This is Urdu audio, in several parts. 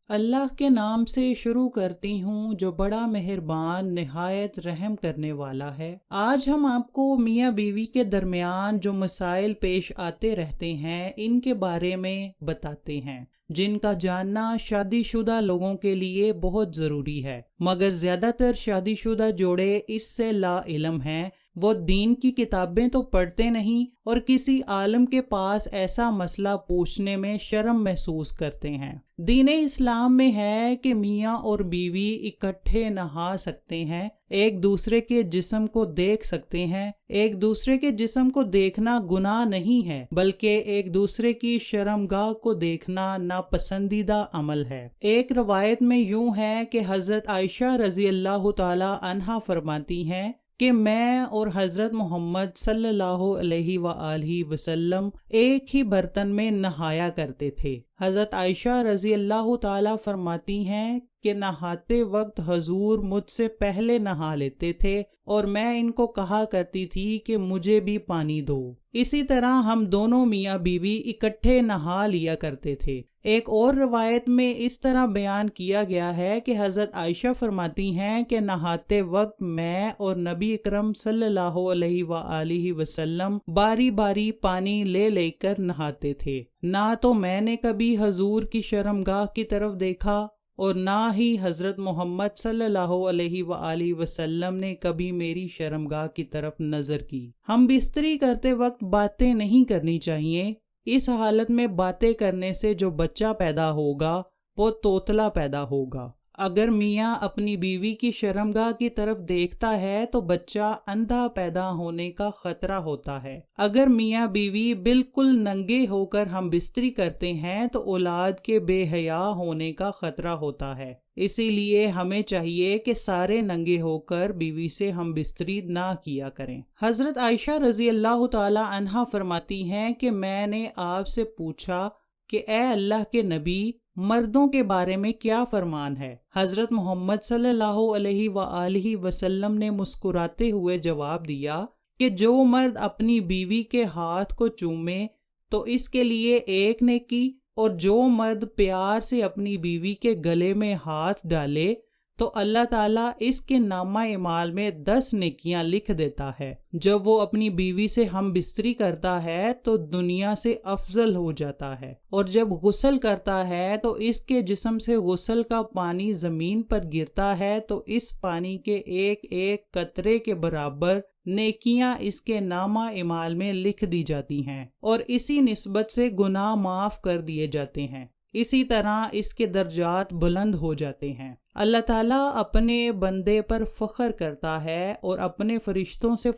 اللہ کے نام سے شروع کرتی ہوں جو بڑا مہربان نہایت رحم کرنے والا ہے۔ آج ہم آپ کو میاں بیوی کے درمیان جو مسائل پیش آتے رہتے ہیں ان کے بارے میں بتاتے ہیں، جن کا جاننا شادی شدہ لوگوں کے لیے بہت ضروری ہے، مگر زیادہ تر شادی شدہ جوڑے اس سے لا علم ہیں۔ وہ دین کی کتابیں تو پڑھتے نہیں اور کسی عالم کے پاس ایسا مسئلہ پوچھنے میں شرم محسوس کرتے ہیں۔ دین اسلام میں ہے کہ میاں اور بیوی اکٹھے نہا سکتے ہیں، ایک دوسرے کے جسم کو دیکھ سکتے ہیں۔ ایک دوسرے کے جسم کو دیکھنا گناہ نہیں ہے، بلکہ ایک دوسرے کی شرمگاہ کو دیکھنا ناپسندیدہ عمل ہے۔ ایک روایت میں یوں ہے کہ حضرت عائشہ رضی اللہ تعالی عنہا فرماتی ہیں کہ میں اور حضرت محمد صلی اللہ علیہ وآلہ وسلم ایک ہی برتن میں نہایا کرتے تھے۔ حضرت عائشہ رضی اللہ تعالیٰ فرماتی ہیں کہ نہاتے وقت حضور مجھ سے پہلے نہا لیتے تھے اور میں ان کو کہا کرتی تھی کہ مجھے بھی پانی دو۔ اسی طرح ہم دونوں میاں بیوی اکٹھے نہا لیا کرتے تھے۔ ایک اور روایت میں اس طرح بیان کیا گیا ہے کہ حضرت عائشہ فرماتی ہیں کہ نہاتے وقت میں اور نبی اکرم صلی اللہ علیہ وآلہ وسلم باری باری پانی لے لے کر نہاتے تھے۔ نہ تو میں نے کبھی حضور کی شرمگاہ کی طرف دیکھا اور نہ ہی حضرت محمد صلی اللہ علیہ وآلہ وسلم نے کبھی میری شرمگاہ کی طرف نظر کی۔ ہم بستری کرتے وقت باتیں نہیں کرنی چاہیے۔ اس حالت میں باتیں کرنے سے جو بچہ پیدا ہوگا وہ توتلا پیدا ہوگا۔ اگر میاں اپنی بیوی کی شرمگاہ کی طرف دیکھتا ہے تو بچہ اندھا پیدا ہونے کا خطرہ ہوتا ہے۔ اگر میاں بیوی بالکل ننگے ہو کر ہم بستری کرتے ہیں تو اولاد کے بے حیا ہونے کا خطرہ ہوتا ہے۔ اسی لیے ہمیں چاہیے کہ سارے ننگے ہو کر بیوی سے ہم بستری نہ کیا کریں۔ حضرت عائشہ رضی اللہ تعالی عنہا فرماتی ہیں کہ میں نے آپ سے پوچھا کہ اے اللہ کے نبی، مردوں کے بارے میں کیا فرمان ہے؟ حضرت محمد صلی اللہ علیہ وآلہ وسلم نے مسکراتے ہوئے جواب دیا کہ جو مرد اپنی بیوی کے ہاتھ کو چومے تو اس کے لیے ایک نیکی، اور جو مرد پیار سے اپنی بیوی کے گلے میں ہاتھ ڈالے تو اللہ تعالیٰ اس کے نامہ اعمال میں 10 نیکیاں لکھ دیتا ہے۔ جب وہ اپنی بیوی سے ہم بستری کرتا ہے تو دنیا سے افضل ہو جاتا ہے، اور جب غسل کرتا ہے تو اس کے جسم سے غسل کا پانی زمین پر گرتا ہے تو اس پانی کے ایک ایک قطرے کے برابر نیکیاں اس کے نامہ اعمال میں لکھ دی جاتی ہیں، اور اسی نسبت سے گناہ معاف کر دیے جاتے ہیں۔ اسی طرح اس کے درجات بلند ہو جاتے ہیں۔ اللہ تعالیٰ اپنے بندے پر فخر کرتا ہے اور اپنے فرشتوں سے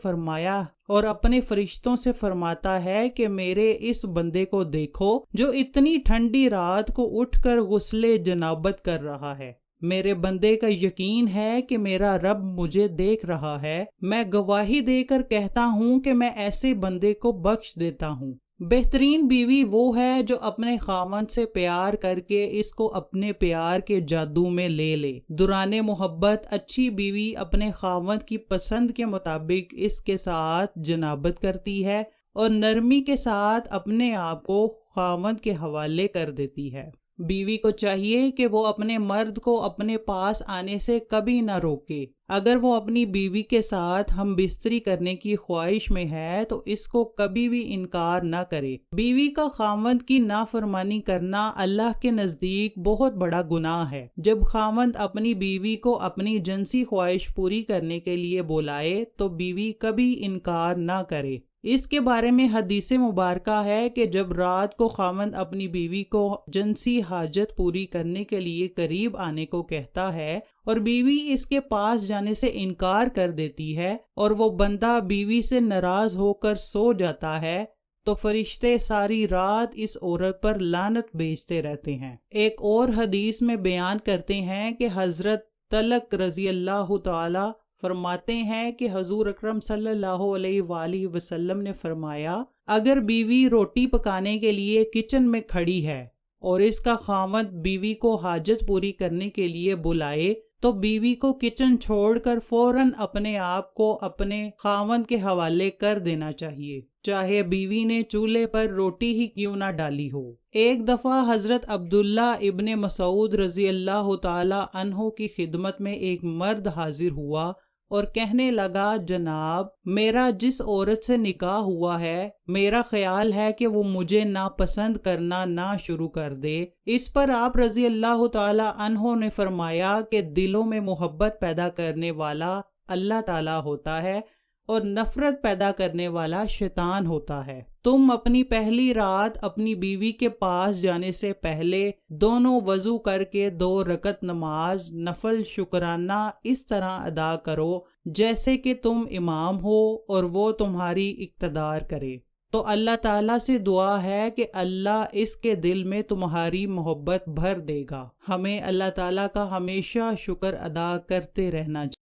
فرماتا ہے کہ میرے اس بندے کو دیکھو جو اتنی ٹھنڈی رات کو اٹھ کر غسل جنابت کر رہا ہے۔ میرے بندے کا یقین ہے کہ میرا رب مجھے دیکھ رہا ہے۔ میں گواہی دے کر کہتا ہوں کہ میں ایسے بندے کو بخش دیتا ہوں۔ بہترین بیوی وہ ہے جو اپنے خاوند سے پیار کر کے اس کو اپنے پیار کے جادو میں لے لے۔ دوران محبت اچھی بیوی اپنے خاوند کی پسند کے مطابق اس کے ساتھ جنابت کرتی ہے اور نرمی کے ساتھ اپنے آپ کو خاوند کے حوالے کر دیتی ہے۔ بیوی کو چاہیے کہ وہ اپنے مرد کو اپنے پاس آنے سے کبھی نہ روکے۔ اگر وہ اپنی بیوی کے ساتھ ہم بستری کرنے کی خواہش میں ہے تو اس کو کبھی بھی انکار نہ کرے۔ بیوی کا خاوند کی نافرمانی کرنا اللہ کے نزدیک بہت بڑا گناہ ہے۔ جب خاوند اپنی بیوی کو اپنی جنسی خواہش پوری کرنے کے لیے بلائے تو بیوی کبھی انکار نہ کرے۔ اس کے بارے میں حدیث مبارکہ ہے کہ جب رات کو خاوند اپنی بیوی کو جنسی حاجت پوری کرنے کے لیے قریب آنے کو کہتا ہے اور بیوی اس کے پاس جانے سے انکار کر دیتی ہے اور وہ بندہ بیوی سے ناراض ہو کر سو جاتا ہے تو فرشتے ساری رات اس عورت پر لعنت بھیجتے رہتے ہیں۔ ایک اور حدیث میں بیان کرتے ہیں کہ حضرت طلق رضی اللہ تعالی فرماتے ہیں کہ حضور اکرم صلی اللہ علیہ وآلہ وسلم نے فرمایا، اگر بیوی روٹی پکانے کے لیے کچن میں کھڑی ہے اور اس کا خاوند بیوی کو حاجت پوری کرنے کے لیے بلائے تو بیوی کو کچن چھوڑ کر فوراً اپنے آپ کو اپنے خاوند کے حوالے کر دینا چاہیے، چاہے بیوی نے چولہے پر روٹی ہی کیوں نہ ڈالی ہو۔ ایک دفعہ حضرت عبداللہ ابن مسعود رضی اللہ تعالی عنہ کی خدمت میں ایک مرد حاضر ہوا اور کہنے لگا، جناب، میرا جس عورت سے نکاح ہوا ہے، میرا خیال ہے کہ وہ مجھے ناپسند کرنا نہ شروع کر دے۔ اس پر آپ رضی اللہ تعالی عنہ نے فرمایا کہ دلوں میں محبت پیدا کرنے والا اللہ تعالی ہوتا ہے اور نفرت پیدا کرنے والا شیطان ہوتا ہے۔ تم اپنی پہلی رات اپنی بیوی کے پاس جانے سے پہلے دونوں وضو کر کے 2 رکعت نماز نفل شکرانہ اس طرح ادا کرو جیسے کہ تم امام ہو اور وہ تمہاری اقتدار کرے۔ تو اللہ تعالیٰ سے دعا ہے کہ اللہ اس کے دل میں تمہاری محبت بھر دے گا۔ ہمیں اللہ تعالیٰ کا ہمیشہ شکر ادا کرتے رہنا چاہیے۔